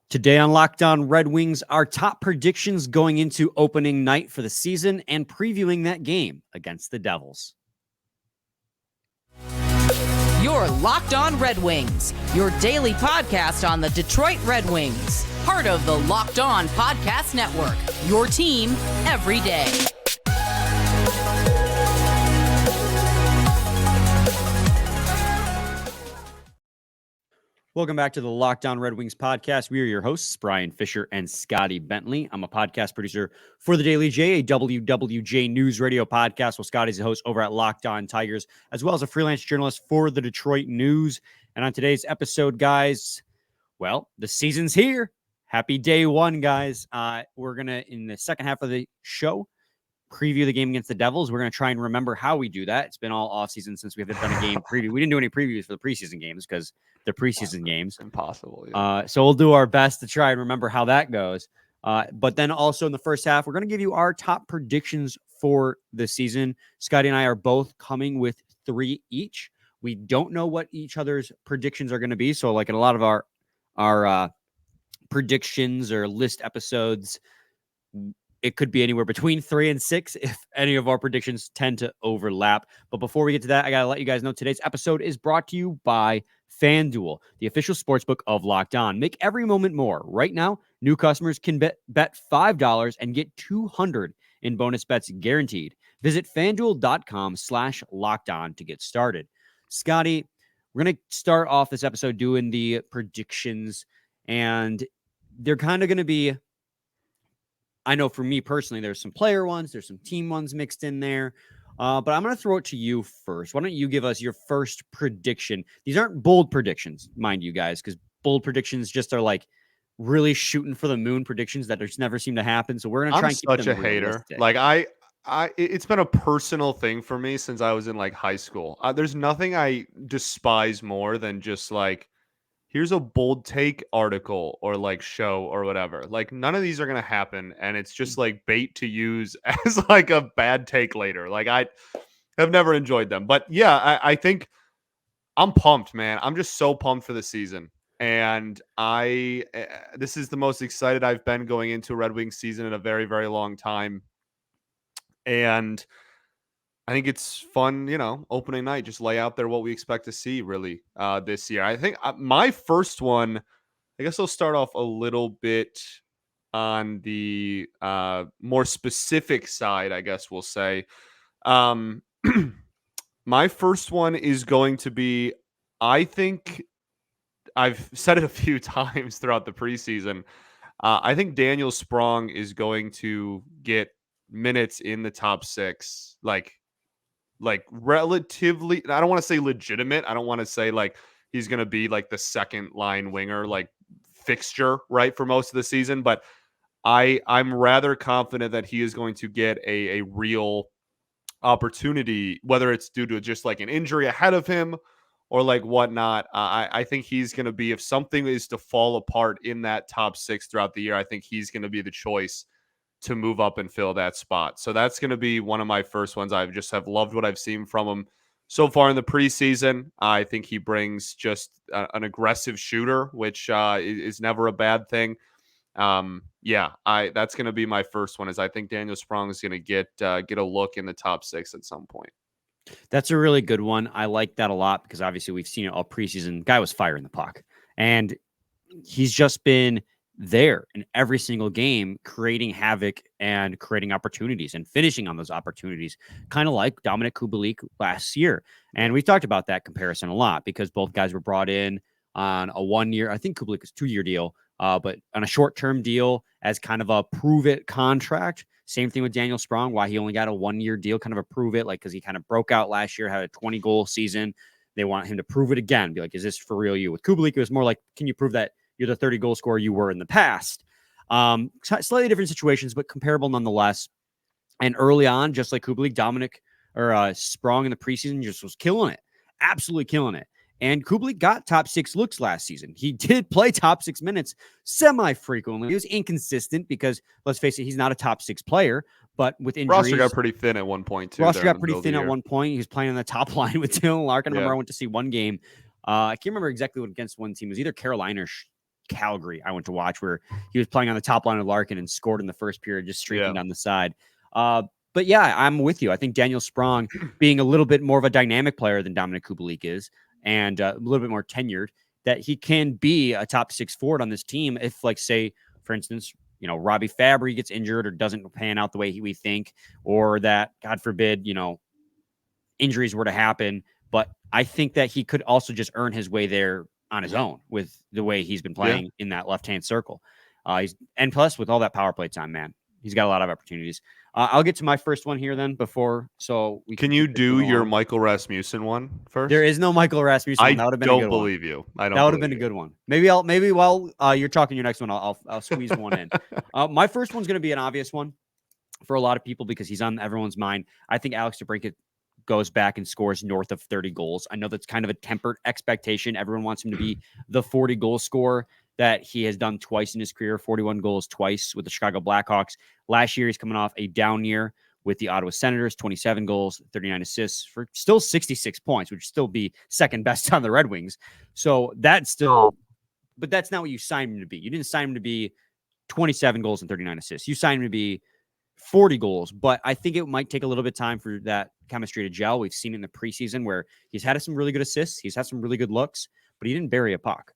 Today on Locked On Red Wings, our top predictions going into opening night for the season and previewing that game against the Devils. You're Locked On Red Wings, your daily podcast on the Detroit Red Wings. Part of the Locked On Podcast Network, your team every day. Welcome back to the Locked On Red Wings podcast. We are your hosts, Brian Fisher and Scotty Bentley. I'm a podcast producer for The Daily J, a WWJ News Radio podcast. Well, Scotty's a host over at Locked On Tigers, as well as a freelance journalist for the Detroit News. And on today's episode, guys, well, the season's here. Happy day one, guys. We're going to, in the second half of the show, preview the game against the Devils. We're going to try and remember how we do that. It's been all offseason since we haven't done a game preview. We didn't do any previews for the preseason games because they're preseason games. Impossible. Yeah. So we'll do our best to try and remember how that goes. But then also in the first half, we're going to give you our top predictions for the season. Scotty and I are both coming with 3 each. We don't know what each other's predictions are going to be. So like in a lot of our predictions or list episodes, it could be anywhere between 3 and 6 if any of our predictions tend to overlap. But before we get to that, I got to let you guys know today's episode is brought to you by FanDuel, the official sportsbook of Locked On. Make every moment more. Right now, new customers can bet $5 and get $200 in bonus bets guaranteed. Visit FanDuel.com/LockedOn to get started. Scotty, we're going to start off this episode doing the predictions, and they're kind of going to be, I know for me personally, there's some player ones, there's some team ones mixed in there. But I'm going to throw it to you first. Why don't you give us your first prediction? These aren't bold predictions, mind you guys, because bold predictions just are like really shooting for the moon predictions that just never seem to happen. So we're going to try and keep them such a hater. realistic. Like it's been a personal thing for me since I was in like high school. There's nothing I despise more than just like, here's a bold take article or like show or whatever. Like none of these are going to happen. And it's just like bait to use as like a bad take later. Like I have never enjoyed them, but yeah, I think I'm pumped, man. I'm just so pumped for the season. And this is the most excited I've been going into a Red Wings season in a very, very long time. And I think it's fun, opening night, just lay out there what we expect to see really this year. I think my first one, I guess I'll start off a little bit on the more specific side, I guess we'll say. My first one is going to be, I think I've said it a few times throughout the preseason. I think Daniel Sprong is going to get minutes in the top 6, like relatively, I don't want to say legitimate. I don't want to say like he's going to be like the second line winger, like fixture, right, for most of the season. But I'm rather confident that he is going to get a real opportunity, whether it's due to just like an injury ahead of him or like whatnot. I think he's going to be, if something is to fall apart in that top 6 throughout the year, I think he's going to be the choice to move up and fill that spot. So that's going to be one of my first ones. I just have loved what I've seen from him so far in the preseason. I think he brings just an aggressive shooter, which is never a bad thing. That's going to be my first one. Is I think Daniel Sprong is going to get a look in the top 6 at some point. That's a really good one. I like that a lot because obviously we've seen it all preseason. Guy was firing the puck, and he's just been there in every single game, creating havoc and creating opportunities and finishing on those opportunities, kind of like Dominik Kubalik last year. And we've talked about that comparison a lot because both guys were brought in on a 1-year, I think Kubalik is 2-year deal, but on a short-term deal as kind of a prove-it contract. Same thing with Daniel Sprong, why he only got a 1-year deal, kind of a prove-it, like because he kind of broke out last year, had a 20-goal season. They want him to prove it again, be like, is this for real you? With Kubalik, it was more like, can you prove that you're the 30-goal scorer you were in the past? Slightly different situations, but comparable nonetheless. And early on, just like Kubalik, Sprong in the preseason just was killing it. Absolutely killing it. And Kubalik got top 6 looks last season. He did play top 6 minutes semi-frequently. He was inconsistent because, let's face it, he's not a top 6 player. But with injuries, roster got pretty thin at one point, too. Roster got pretty thin at one point. He was playing on the top line with Dylan Larkin. I remember I went to see one game. I can't remember exactly what against one team. It was either Carolina or Calgary I went to watch where he was playing on the top line of Larkin and scored in the first period, just streaking down the side. But yeah, I'm with you. I think Daniel Sprong being a little bit more of a dynamic player than Dominic Kubalik is, and a little bit more tenured, that he can be a top 6 forward on this team if, like, say, for instance, Robbie Fabry gets injured or doesn't pan out the way we think, or that, God forbid, injuries were to happen. But I think that he could also just earn his way there on his own with the way he's been playing in that left-hand circle. And plus, with all that power play time, man, he's got a lot of opportunities. I'll get to my first one here then so we can you do your Michael Rasmussen one first? There is no Michael Rasmussen. I that would have been a good believe you. I don't. That would have been a good one. Maybe while you're talking your next one, I'll squeeze one in. My first one's going to be an obvious one for a lot of people because he's on everyone's mind. I think Alex DeBrincat goes back and scores north of 30 goals. I know that's kind of a tempered expectation. Everyone wants him to be the 40 goal scorer that he has done twice in his career, 41 goals twice with the Chicago Blackhawks. Last year, he's coming off a down year with the Ottawa Senators, 27 goals, 39 assists for still 66 points, which would still be second best on the Red Wings. So that's still, but that's not what you signed him to be. You didn't sign him to be 27 goals and 39 assists. You signed him to be 40 goals, but I think it might take a little bit of time for that chemistry to gel. We've seen it in the preseason where he's had some really good assists. He's had some really good looks, but he didn't bury a puck.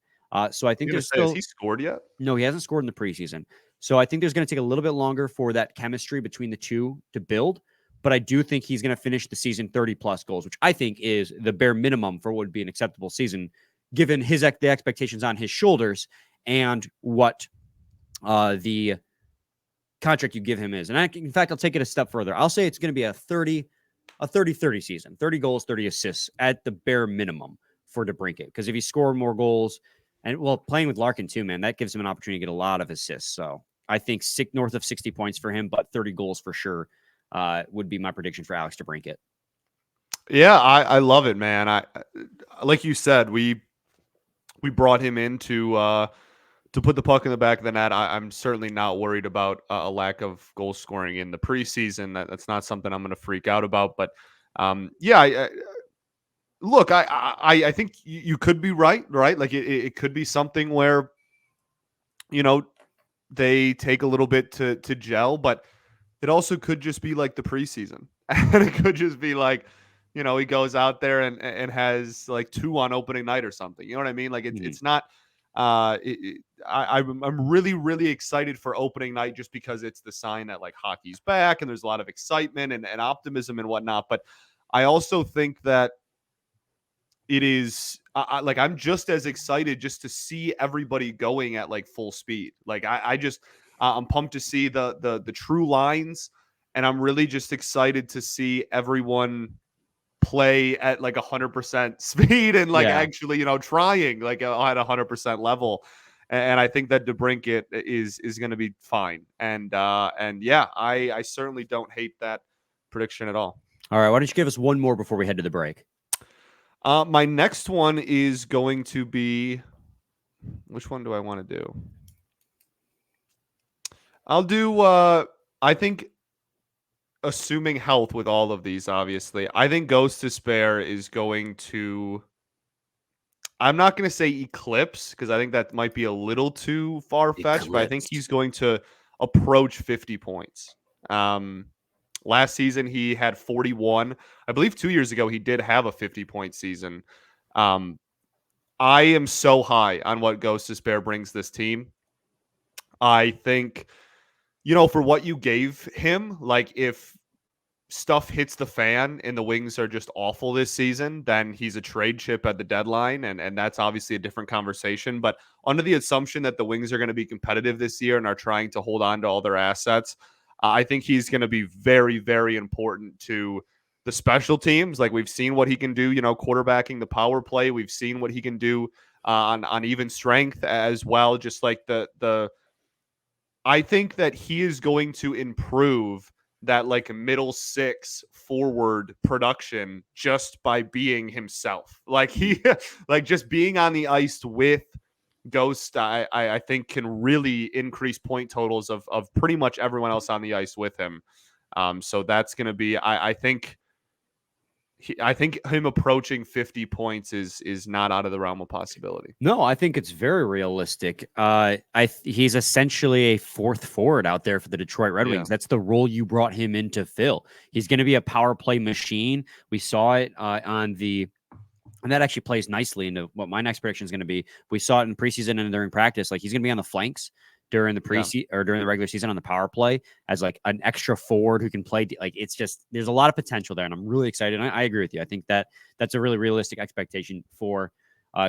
So I think there's still... Has he scored yet? No, he hasn't scored in the preseason. So I think there's going to take a little bit longer for that chemistry between the two to build. But I do think he's going to finish the season 30-plus goals, which I think is the bare minimum for what would be an acceptable season, given the expectations on his shoulders and what the contract you give him is. And in fact, I'll take it a step further. I'll say it's going to be a 30-30 season, 30 goals, 30 assists at the bare minimum for DeBrincat. Because if he scored more goals, and playing with Larkin too, man, that gives him an opportunity to get a lot of assists. So I think north of 60 points for him, but 30 goals for sure would be my prediction for Alex DeBrincat. Yeah, I love it, man. I like you said, we brought him in to put the puck in the back of the net. I'm certainly not worried about a lack of goal scoring in the preseason. That's not something I'm going to freak out about. But look, I think you could be right? Like it could be something where, they take a little bit to gel, but it also could just be like the preseason. And it could just be like, he goes out there and has like 2 on opening night or something. You know what I mean? Like it's not, I'm really, really excited for opening night just because it's the sign that like hockey's back and there's a lot of excitement and optimism and whatnot. But I also think that it is like I'm just as excited just to see everybody going at like full speed. Like I'm pumped to see the true lines, and I'm really just excited to see everyone play at like 100% speed and like actually trying like at 100% level. And I think that DeBrincat is going to be fine. And yeah, I certainly don't hate that prediction at all. All right, why don't you give us one more before we head to the break? My next one is going to be, which one do I want to do? I'll do, I think, assuming health with all of these, obviously, I think Ghost Despair is going to, I'm not going to say eclipse, because I think that might be a little too far-fetched, but I think he's going to approach 50 points. Last season, he had 41. I believe 2 years ago, he did have a 50-point season. I am so high on what Ghost Despair brings this team. I think, for what you gave him, like if stuff hits the fan and the Wings are just awful this season, then he's a trade chip at the deadline, and that's obviously a different conversation. But under the assumption that the Wings are going to be competitive this year and are trying to hold on to all their assets, I think he's going to be very, very important to the special teams. Like we've seen what he can do, quarterbacking the power play. We've seen what he can do on even strength as well. Just like I think that he is going to improve that like middle 6 forward production just by being himself. Like like just being on the ice with Ghost, I think can really increase point totals of pretty much everyone else on the ice with him. So that's going to be, I think I think him approaching 50 points is not out of the realm of possibility. No, I think it's very realistic. He's essentially a fourth forward out there for the Detroit Red Yeah. Wings. That's the role you brought him in to fill. He's going to be a power play machine. We saw it and that actually plays nicely into what my next prediction is going to be. We saw it in preseason and during practice. Like, he's going to be on the flanks during the preseason or during the regular season on the power play as like an extra forward who can play. Like, it's just, there's a lot of potential there, and I'm really excited. And I agree with you. I think that's a really realistic expectation for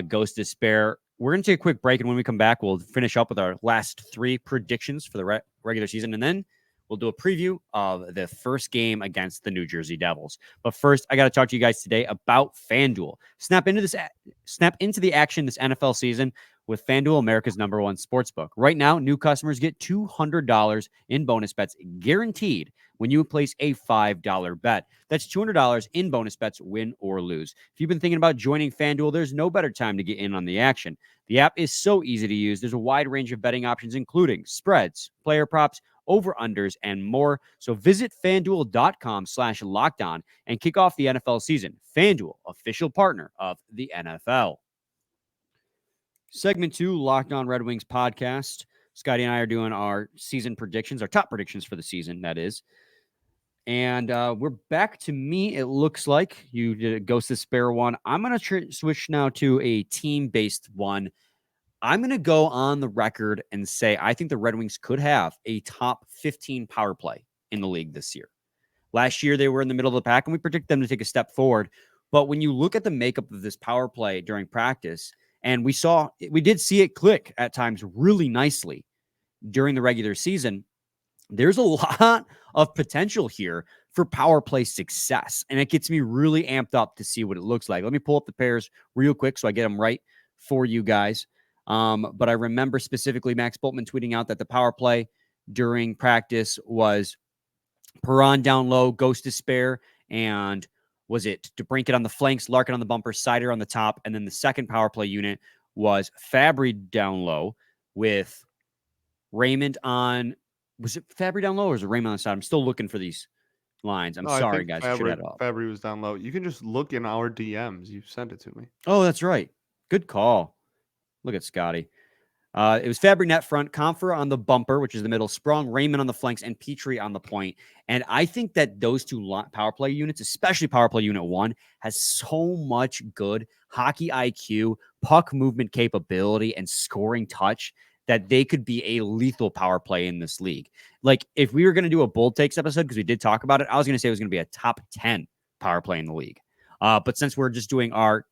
Ghost Despair. We're going to take a quick break, and when we come back, we'll finish up with our last three predictions for the regular season, and then we'll do a preview of the first game against the New Jersey Devils. But first, I got to talk to you guys today about FanDuel. Snap into the action this NFL season with FanDuel, America's #1 sportsbook. Right now, new customers get $200 in bonus bets guaranteed when you place a $5 bet. That's $200 in bonus bets, win or lose. If you've been thinking about joining FanDuel, there's no better time to get in on the action. The app is so easy to use. There's a wide range of betting options, including spreads, player props, over-unders, and more. So visit FanDuel.com/lockedon and kick off the NFL season. FanDuel, official partner of the NFL. Segment 2, Locked On Red Wings podcast. Scotty and I are doing our season predictions, our top predictions for the season, that is. And we're back to me, it looks like. You did a Ghost Despair one. I'm going to switch now to a team-based one. I'm going to go on the record and say I think the Red Wings could have a top 15 power play in the league this year. Last year, they were in the middle of the pack, and we predict them to take a step forward. But when you look at the makeup of this power play during practice, and we did see it click at times really nicely during the regular season, there's a lot of potential here for power play success. And it gets me really amped up to see what it looks like. Let me pull up the pairs real quick so I get them right for you guys. But I remember specifically Max Bultman tweeting out that the power play during practice was Perron down low, Ghost Despair, and was it DeBrincat on the flanks, Larkin on the bumper, Sider on the top, and then the second power play unit was Fabry down low with Raymond on. Was it Fabry down low or was it Raymond on the side? I'm still looking for these lines. I'm sorry, guys. I should have it all. Fabry was down low. You can just look in our DMs. You sent it to me. Oh, that's right. Good call. Look at Scotty. It was Fabry net front, Comfer on the bumper, which is the middle, Sprong, Raymond on the flanks, and Petrie on the point. And I think that those two power play units, especially power play unit 1, has so much good hockey IQ, puck movement capability, and scoring touch that they could be a lethal power play in this league. Like, if we were going to do a bold takes episode, because we did talk about it, I was going to say it was going to be a top 10 power play in the league. But since we're just doing our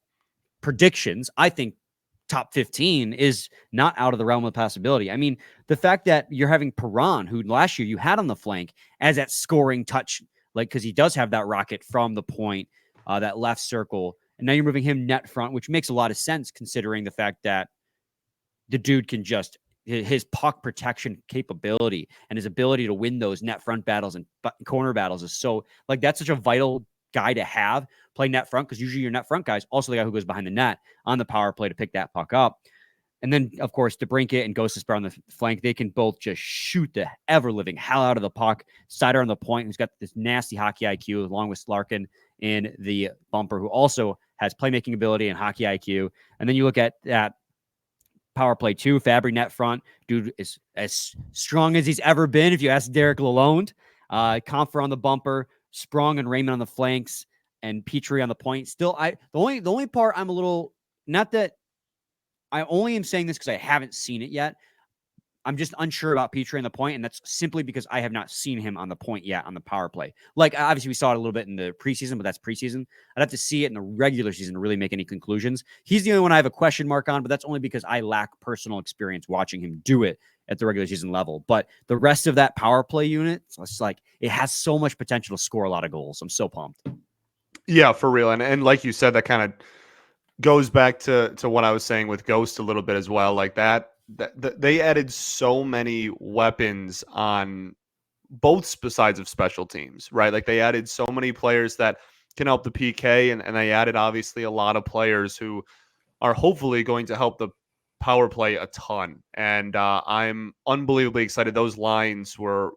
predictions, I think top 15 is not out of the realm of possibility. I mean, the fact that you're having Perron, who last year you had on the flank as that scoring touch, like, because he does have that rocket from the point, that left circle, and now you're moving him net front, which makes a lot of sense considering the fact that the dude can just, his puck protection capability and his ability to win those net front battles and corner battles is so, like, that's such a vital guy to have play net front, because usually your net front guy is also the guy who goes behind the net on the power play to pick that puck up. And then, of course, DeBrincat and Ghost Despair on the flank, they can both just shoot the ever-living hell out of the puck. Sider on the point, who's got this nasty hockey IQ, along with Larkin in the bumper, who also has playmaking ability and hockey IQ. And then you look at that power play 2, Fabry net front. Dude is as strong as he's ever been, if you ask Derek Lalonde. Comfer on the bumper, Sprong and Raymond on the flanks, and Petrie on the point. Still, the only part I'm a little, not that I only am saying this because I haven't seen it yet. I'm just unsure about Petrie on the point, and that's simply because I have not seen him on the point yet on the power play. Like, obviously, we saw it a little bit in the preseason, but that's preseason. I'd have to see it in the regular season to really make any conclusions. He's the only one I have a question mark on, but that's only because I lack personal experience watching him do it at the regular season level. But the rest of that power play unit, it's like, it has so much potential to score a lot of goals. I'm so pumped. Yeah, for real. And like you said, that kind of goes back to what I was saying with Ghost a little bit as well. Like that they added so many weapons on both sides of special teams, right? Like, they added so many players that can help the PK, and they added obviously a lot of players who are hopefully going to help the power play a ton. And I'm unbelievably excited. Those lines were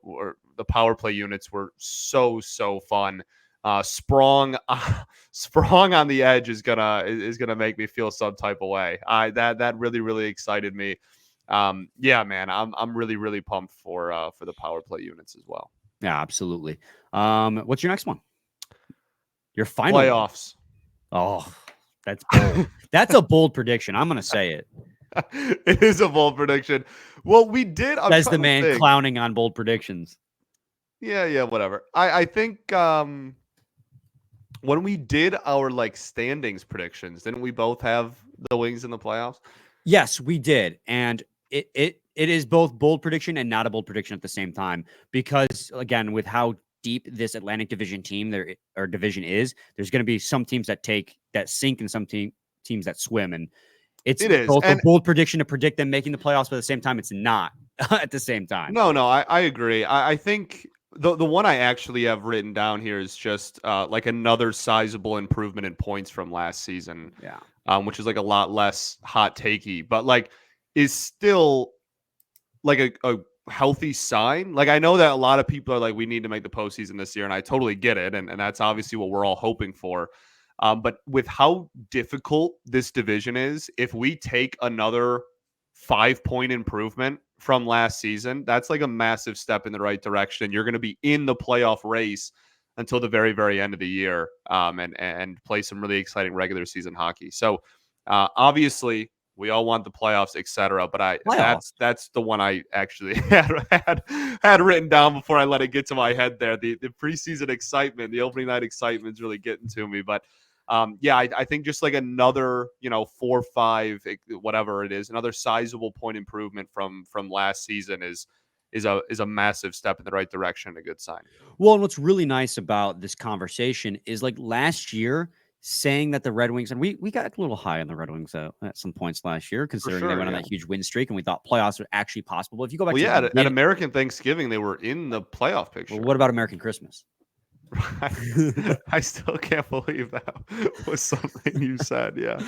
the power play units were so fun. Sprong, Sprong on the edge is gonna make me feel some type of way. That really excited me. Yeah, man, I'm really pumped for the power play units as well. Yeah, absolutely. What's your next one? Your final Playoffs. One. Oh, that's bold. That's a bold prediction. I'm gonna say it. It is a bold prediction. Well, we did. Says the man clowning on bold predictions. Yeah, whatever. I think when we did our like standings predictions, didn't we both have the Wings in the playoffs? Yes, we did, and it is both bold prediction and not a bold prediction at the same time, because again, with how deep this Atlantic Division division is, there's going to be some teams that sink and some teams that swim, and it is both a bold prediction to predict them making the playoffs, but at the same time, it's not at the same time. No, I agree. I think the one I actually have written down here is just like another sizable improvement in points from last season. Yeah. Which is like a lot less hot takey, but like is still like a healthy sign. Like I know that a lot of people are like, we need to make the postseason this year, and I totally get it, and that's obviously what we're all hoping for. But with how difficult this division is, if we take another 5-point improvement from last season, that's like a massive step in the right direction. You're going to be in the playoff race until the very end of the year, and play some really exciting regular season hockey. So obviously we all want the playoffs, etc. But that's the one I actually had written down before I let it get to my head there. The preseason excitement, the opening night excitement is really getting to me. But yeah, I think just like another 4, 5, whatever it is, another sizable point improvement from last season is a massive step in the right direction, a good sign. Well, and what's really nice about this conversation is like last year saying that the Red Wings, and we got a little high on the Red Wings at some points last year, considering they went on that huge win streak, and we thought playoffs were actually possible. If you go back at American Thanksgiving, they were in the playoff picture. Well, what about American Christmas? I still can't believe that was something you said. Yeah.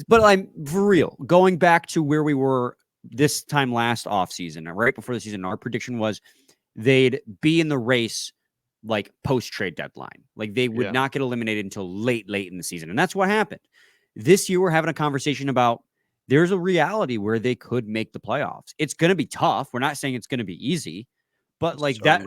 But I'm for real, going back to where we were this time last offseason, right before the season, our prediction was they'd be in the race like post-trade deadline. Like they would not get eliminated until late in the season. And that's what happened. This year, we're having a conversation about there's a reality where they could make the playoffs. It's going to be tough. We're not saying it's going to be easy, but like that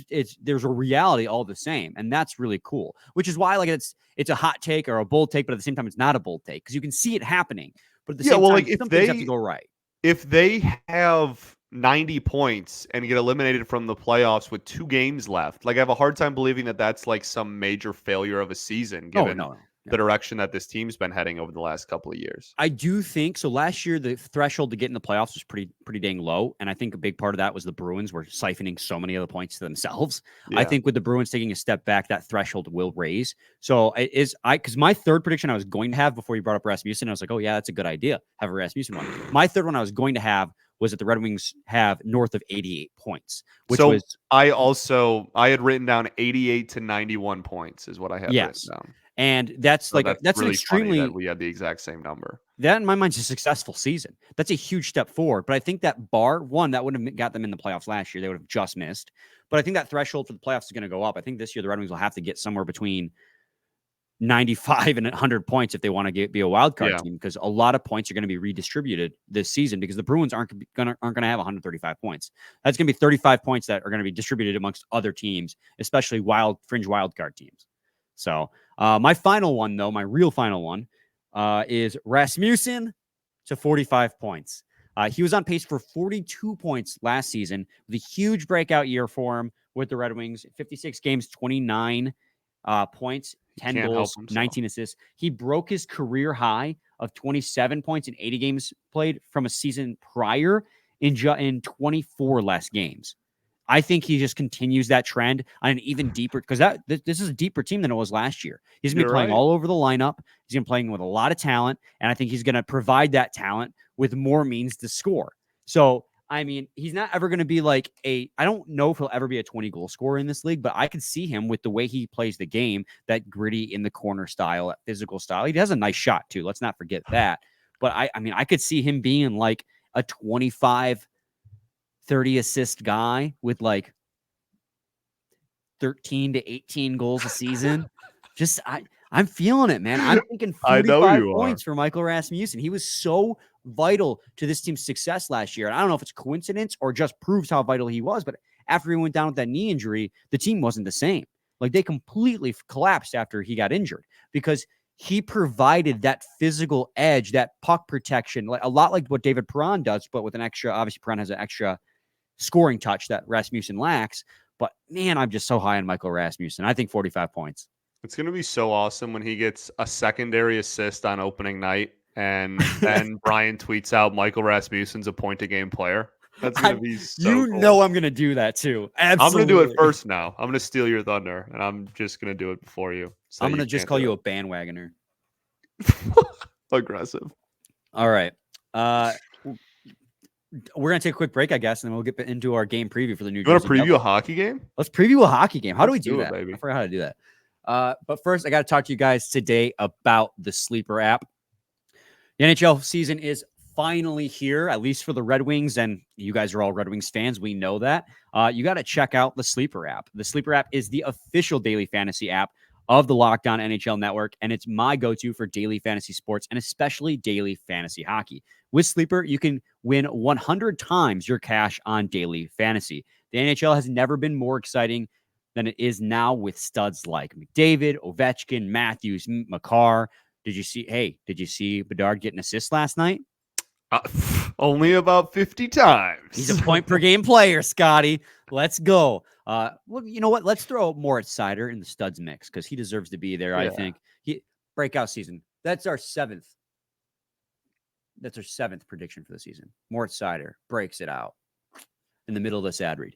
it's there's a reality all the same. And that's really cool, which is why like it's a hot take or a bold take, but at the same time, it's not a bold take because you can see it happening. But at the same time, like some things have to go right. If they have 90 points and get eliminated from the playoffs with 2 games left, like I have a hard time believing that that's like some major failure of a season given the direction that this team's been heading over the last couple of years. I do think so. Last year, the threshold to get in the playoffs was pretty dang low, and I think a big part of that was the Bruins were siphoning so many of the points to themselves. Yeah. I think with the Bruins taking a step back, that threshold will raise. So because my third prediction I was going to have before you brought up Rasmussen, I was like, oh yeah, that's a good idea. Have a Rasmussen one. My third one I was going to have was that the Red Wings have north of 88 points, which was I had written down 88 to 91 points is what I had written down. And that's so that's really extremely that we had the exact same number. That in my mind is a successful season. That's a huge step forward. But I think that bar one that would have got them in the playoffs last year, they would have just missed. But I think that threshold for the playoffs is going to go up. I think this year the Red Wings will have to get somewhere between 95 and 100 points if they want to be a wild card team, because a lot of points are going to be redistributed this season because the Bruins aren't going to have 135 points. That's going to be 35 points that are going to be distributed amongst other teams, especially fringe wild card teams. So my final one, though, my real final one, is Rasmussen to 45 points. He was on pace for 42 points last season with a huge breakout year for him with the Red Wings. 56 games, 29 points, 10 goals, 19 assists. He broke his career high of 27 points in 80 games played from a season prior in 24 less games. I think he just continues that trend on an even deeper, because this is a deeper team than it was last year. He's going to be playing all over the lineup. He's going to be playing with a lot of talent, and I think he's going to provide that talent with more means to score. So, I mean, he's not ever going to be like I don't know if he'll ever be a 20-goal scorer in this league, but I could see him with the way he plays the game, that gritty in the corner style, that physical style. He has a nice shot, too. Let's not forget that. But, I mean, I could see him being like a 25 30 assist guy with like 13 to 18 goals a season. Just I'm feeling it, man. I'm thinking I know 45 you are. points for Michael Rasmussen. He was so vital to this team's success last year. And I don't know if it's coincidence or just proves how vital he was, but after he went down with that knee injury, the team wasn't the same. Like they completely collapsed after he got injured because he provided that physical edge, that puck protection, like a lot like what David Perron does, but with an extra, obviously Perron has an extra scoring touch that Rasmussen lacks. But man, I'm just so high on Michael Rasmussen. I think 45 points. It's going to be so awesome when he gets a secondary assist on opening night and then Brian tweets out Michael Rasmussen's a point-a-game player. That's going to be so cool. I'm going to do that too. Absolutely. I'm going to do it first now. I'm going to steal your thunder, and I'm just going to do it before you. So I'm going to just call you a bandwagoner. Aggressive. All right. We're going to take a quick break, I guess, and then we'll get into our game preview for the New Jersey. You want to preview Devils. a hockey game? Let's preview a hockey game. How do we do that? Baby. I forgot how to do that. But first, I got to talk to you guys today about the Sleeper app. The NHL season is finally here, at least for the Red Wings, and you guys are all Red Wings fans. We know that. You got to check out the Sleeper app. The Sleeper app is the official daily fantasy app of the Locked On NHL Network, and it's my go-to for daily fantasy sports and especially daily fantasy hockey. With Sleeper, you can win 100 times your cash on daily fantasy. The NHL has never been more exciting than it is now with studs like McDavid, Ovechkin, Matthews, Makar. Did you see Bedard get an assist last night? Only about 50 times. He's a point per game player, Scotty. Let's go. Well, you know what? Let's throw Moritz Seider in the studs mix because he deserves to be there. Yeah. I think breakout season. That's our seventh prediction for the season. Moritz Seider breaks it out in the middle of this ad read.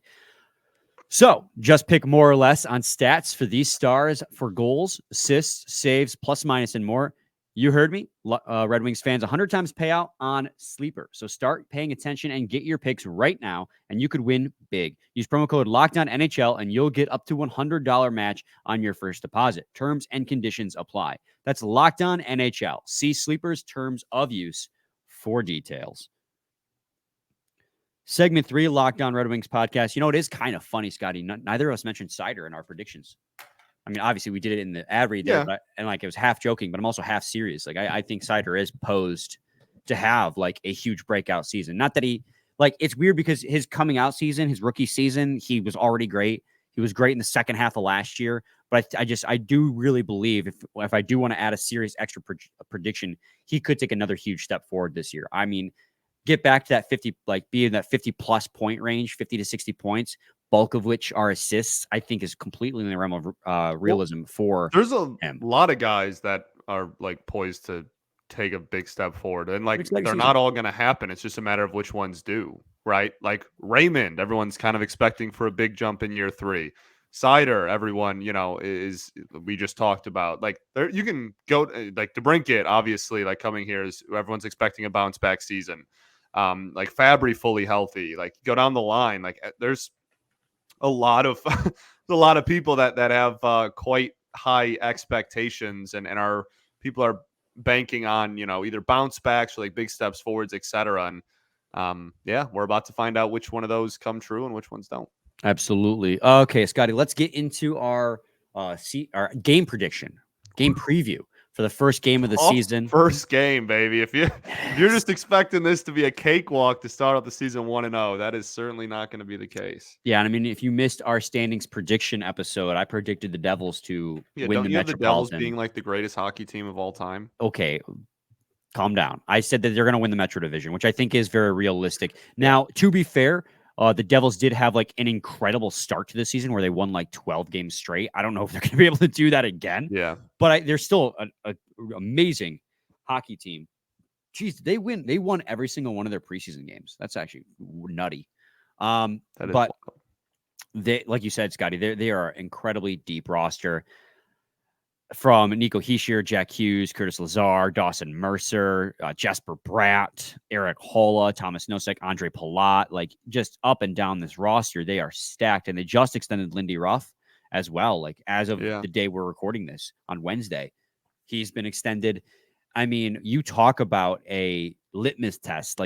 So just pick more or less on stats for these stars for goals, assists, saves, plus, minus, and more. You heard me. Red Wings fans, 100 times payout on Sleeper. So start paying attention and get your picks right now, and you could win big. Use promo code LOCKEDONNHL, and you'll get up to $100 match on your first deposit. Terms and conditions apply. That's LOCKEDONNHL. See Sleeper's terms of use for details. Segment 3, Locked On Red Wings podcast. You know, it is kind of funny, Scotty. Neither of us mentioned Seider in our predictions. I mean, obviously, we did it in the ad read there, and it was half joking, but I'm also half serious. Like, I think Seider is posed to have like a huge breakout season. Not that it's weird because his coming out season, his rookie season, he was already great. He was great in the second half of last year, but I do really believe if I do want to add a serious extra prediction, he could take another huge step forward this year. I mean, get back to that 50, be in that 50 plus point range, 50 to 60 points, bulk of which are assists, I think is completely in the realm of realism for There's a him. lot of guys that are poised to take a big step forward, and they're season. not all going to happen. It's just a matter of which ones do, right? Like Raymond, everyone's kind of expecting for a big jump in year 3. Seider, everyone, is we just talked about. There, you can go DeBrincat, obviously, coming here is everyone's expecting a bounce back season. Fabry fully healthy, go down the line. There's a lot of people that have quite high expectations and people are banking on, either bounce backs or big steps forwards, etc. And we're about to find out which one of those come true and which ones don't. Absolutely. Okay, Scotty, let's get into our game prediction, game preview for the first game of the season. First game, baby. If you're just expecting this to be a cakewalk to start off the season 1-0, that is certainly not going to be the case. Yeah, and I mean, if you missed our standings prediction episode, I predicted the Devils to win the Metropolitan. Metropolitan. The Devils being the greatest hockey team of all time. Okay, calm down. I said that they're going to win the Metro Division, which I think is very realistic. Now, to be fair, the Devils did have an incredible start to the season where they won 12 games straight. I don't know if they're going to be able to do that again. Yeah, but they're still an amazing hockey team. Jeez, they won every single one of their preseason games. That's actually nutty. But they, like you said, Scotty, they are an incredibly deep roster. From Nico Hischier, Jack Hughes, Curtis Lazar, Dawson Mercer, Jesper Bratt, Eric Holla, Thomas Nosek, Andre Palat, just up and down this roster, they are stacked. And they just extended Lindy Ruff as well. As of the day we're recording this on Wednesday, he's been extended. I mean, you talk about a litmus test,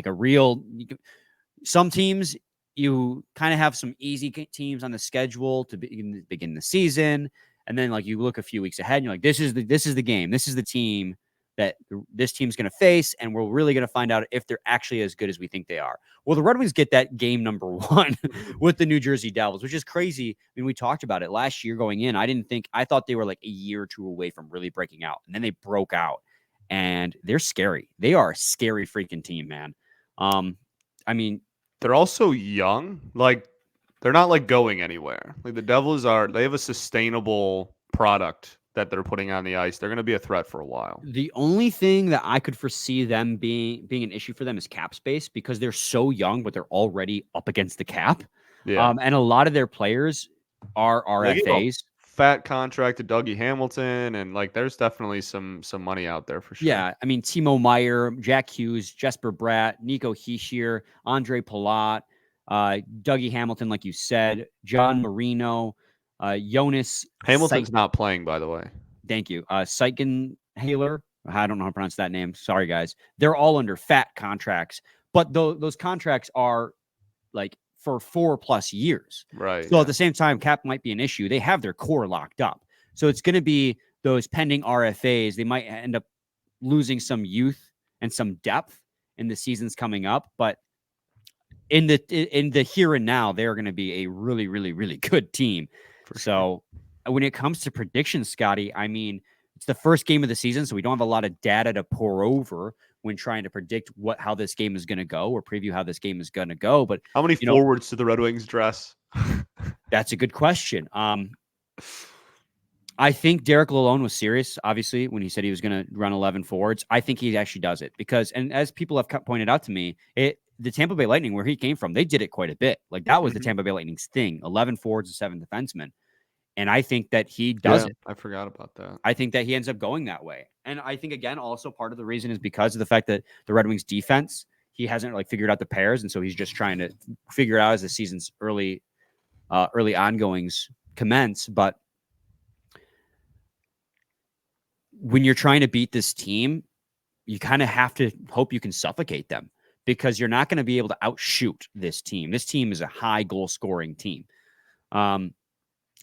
some teams, you kind of have some easy teams on the schedule to begin the season, and then like you look a few weeks ahead and you're like, this is the game, this is the team that this team's going to face, and we're really going to find out if they're actually as good as we think they are. Well, the Red Wings get that game number 1 with the New Jersey Devils, which is crazy. I mean, we talked about it last year going in. I thought they were like a year or two away from really breaking out, and then they broke out, and they're scary. They are a scary freaking team, man. I mean, they're also young. Like, they're not like going anywhere. Like, the Devils they have a sustainable product that they're putting on the ice. They're going to be a threat for a while. The only thing that I could foresee them being an issue for them is cap space, because they're so young, but they're already up against the cap. Yeah. And a lot of their players are RFAs. Fat contract to Dougie Hamilton, and like there's definitely some money out there for sure. Yeah, I mean, Timo Meier, Jack Hughes, Jesper Bratt, Nico Hischier, Andre Palat, Dougie Hamilton, like you said, John Marino, Jonas. Hamilton's not playing, by the way. Thank you. Seikenhaler. I don't know how to pronounce that name. Sorry, guys. They're all under fat contracts, but those contracts are like for 4+ years. Right. So at the same time, cap might be an issue. They have their core locked up. So it's going to be those pending RFAs. They might end up losing some youth and some depth in the seasons coming up. But in the here and now, they're going to be a really, really, really good team. So when it comes to predictions, Scotty, I mean, it's the first game of the season, so we don't have a lot of data to pour over when trying to predict how this game is going to go or preview how this game is going to go. But how many forwards do the Red Wings dress? That's a good question. I think Derek Lalonde was serious, obviously, when he said he was going to run 11 forwards. I think he actually does it because, and as people have pointed out to me, the Tampa Bay Lightning, where he came from, they did it quite a bit. Like that was the Tampa Bay Lightning's thing: 11 forwards and 7 defensemen. And I think that he does it. I forgot about that. I think that he ends up going that way. And I think, again, also part of the reason is because of the fact that the Red Wings defense, he hasn't like figured out the pairs. And so he's just trying to figure it out as the season's early ongoings commence. But when you're trying to beat this team, you kind of have to hope you can suffocate them, because you're not going to be able to outshoot this team. This team is a high goal scoring team.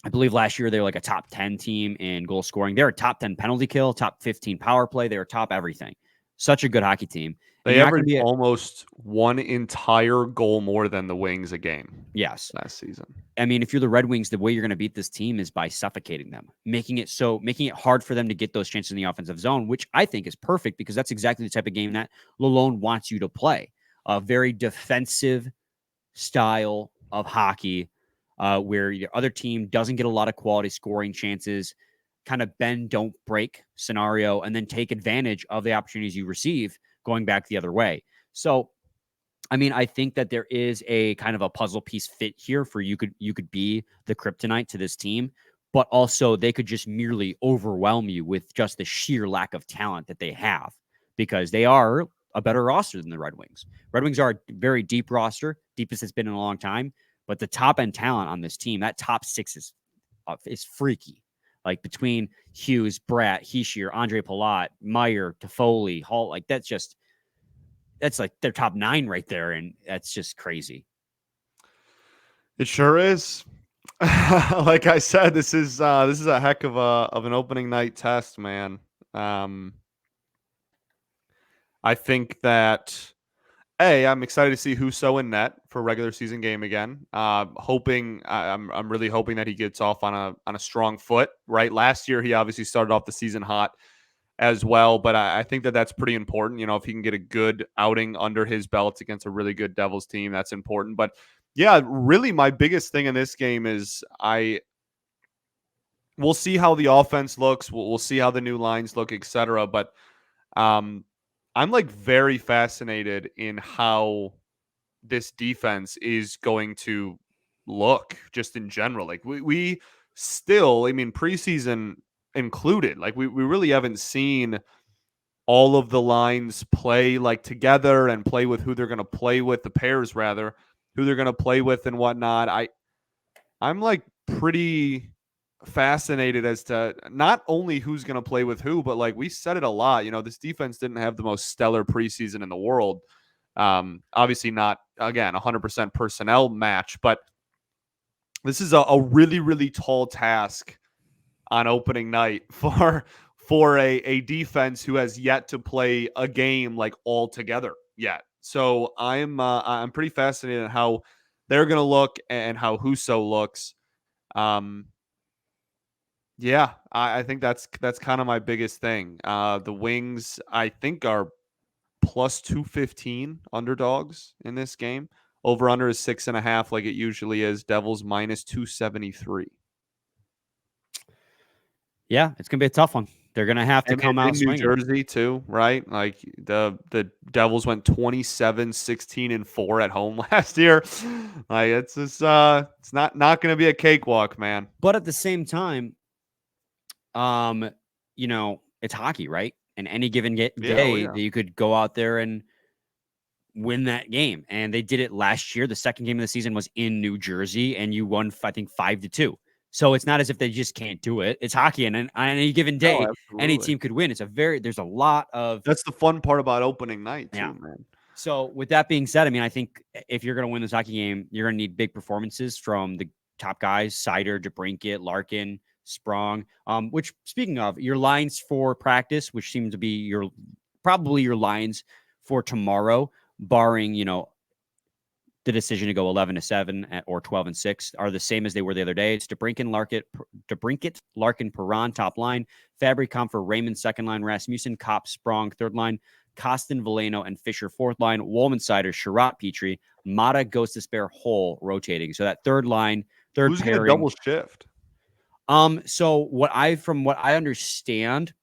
I believe last year they were like a top 10 team in goal scoring. They're a top 10 penalty kill, top 15 power play. They were top everything. Such a good hockey team. They averaged almost one entire goal more than the Wings a game. Yes. Last season. I mean, if you're the Red Wings, the way you're going to beat this team is by suffocating them, making it hard for them to get those chances in the offensive zone, which I think is perfect because that's exactly the type of game that Lalonde wants you to play. A very defensive style of hockey, where your other team doesn't get a lot of quality scoring chances, kind of bend, don't break scenario, and then take advantage of the opportunities you receive going back the other way. So, I mean, I think that there is a kind of a puzzle piece fit here for you could be the kryptonite to this team, but also they could just merely overwhelm you with just the sheer lack of talent that they have, because they are a better roster than the Red Wings. Red Wings are a very deep roster, deepest it's been in a long time. But the top end talent on this team, that top 6 is freaky. Like between Hughes, Bratt, Hischier, Andre Palat, Meier, Toffoli, Hall, like that's like their top 9 right there, and that's just crazy. It sure is. Like I said, this is a heck of an opening night test, man. I think that. I'm excited to see Husso in net for a regular season game again. I'm really hoping that he gets off on a strong foot. Right, last year he obviously started off the season hot as well, but I think that that's pretty important. You know, if he can get a good outing under his belt against a really good Devils team, that's important. But yeah, really, my biggest thing in this game is we'll see how the offense looks. We'll see how the new lines look, etc. But I'm like very fascinated in how this defense is going to look just in general. Like we still, I mean, preseason included, like we really haven't seen all of the lines play like together and play with who they're going to play with, the pairs rather, who they're going to play with and whatnot. I'm like pretty fascinated as to not only who's going to play with who, but like we said it a lot, you know, this defense didn't have the most stellar preseason in the world. Obviously not, again, 100% personnel match, but this is a really, really tall task on opening night for a defense who has yet to play a game like all together yet. So I'm pretty fascinated in how they're going to look and how Huso looks. Yeah, I think that's kind of my biggest thing. The Wings, I think, are plus 215 underdogs in this game. Over under is 6.5, like it usually is. Devils minus 273. Yeah, it's gonna be a tough one. They're gonna have to come out in New swinging. Jersey too, right? Like the Devils went 27-16-4 at home last year. Like it's just it's not going to be a cakewalk, man. But at the same time, it's hockey, right? And any given day that you could go out there and win that game. And they did it last year. The second game of the season was in New Jersey, and you won, I think, 5-2. So it's not as if they just can't do it. It's hockey, and on any given day, any team could win. There's a lot of. That's the fun part about opening night, too, man. So with that being said, I mean, I think if you're going to win this hockey game, you're going to need big performances from the top guys: Seider, DeBrincat, Larkin, Sprong. Which, speaking of, your lines for practice, which seem to be probably your lines for tomorrow, barring the decision to go 11-7 or 12-6, are the same as they were the other day. It's DeBrincat, Larkin, Perron, top line, Fabry, Comfer, Raymond, second line, Rasmussen, Kopp, Sprong, third line, Kostin, Veleno, and Fisher, fourth line, Wollman, Seider, Sherratt, Petrie, Mata, Ghost Despair, Hole rotating. So that third line, who's pairing. Who's going to double shift? So from what I understand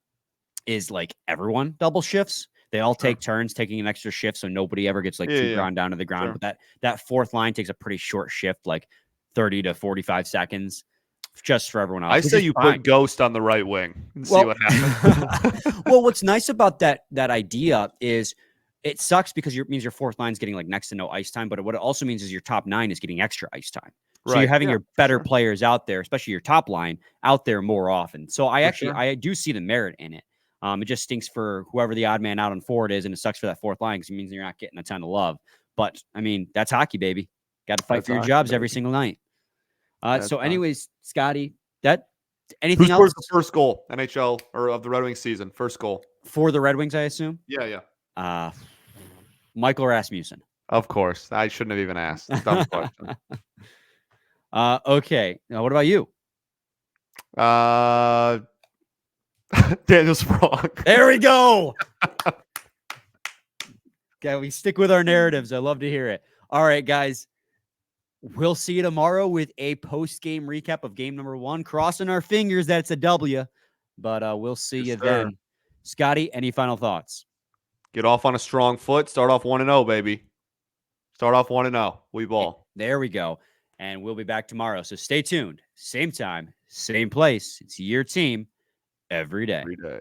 is like everyone double shifts. They all take turns taking an extra shift, so nobody ever gets too drawn down to the ground. Sure. But that fourth line takes a pretty short shift, like 30 to 45 seconds, just for everyone else. I say you put Ghost on the right wing and see what happens. Well, what's nice about that idea is it sucks because it means your fourth line is getting like next to no ice time, but what it also means is your top 9 is getting extra ice time. So you're having your better players out there, especially your top line, out there more often. So I do see the merit in it. It just stinks for whoever the odd man out on forward is, and it sucks for that fourth line because it means you're not getting a ton of love. But, I mean, that's hockey, baby. Got to fight for your jobs every single night. Anyways, Scotty, anything else? Who scores the first goal, NHL, or of the Red Wings season? First goal. For the Red Wings, I assume? Yeah. Michael Rasmussen. Of course. I shouldn't have even asked. Dumb question. Okay. Now, what about you? Daniel Sprong. There we go. Okay, we stick with our narratives. I love to hear it. All right, guys. We'll see you tomorrow with a post-game recap of game number 1. Crossing our fingers that it's a W, but we'll see you then. Scotty, any final thoughts? Get off on a strong foot. Start off 1-0, baby. Start off 1-0. We ball. There we go. And we'll be back tomorrow. So stay tuned. Same time, same place. It's your team every day. Every day.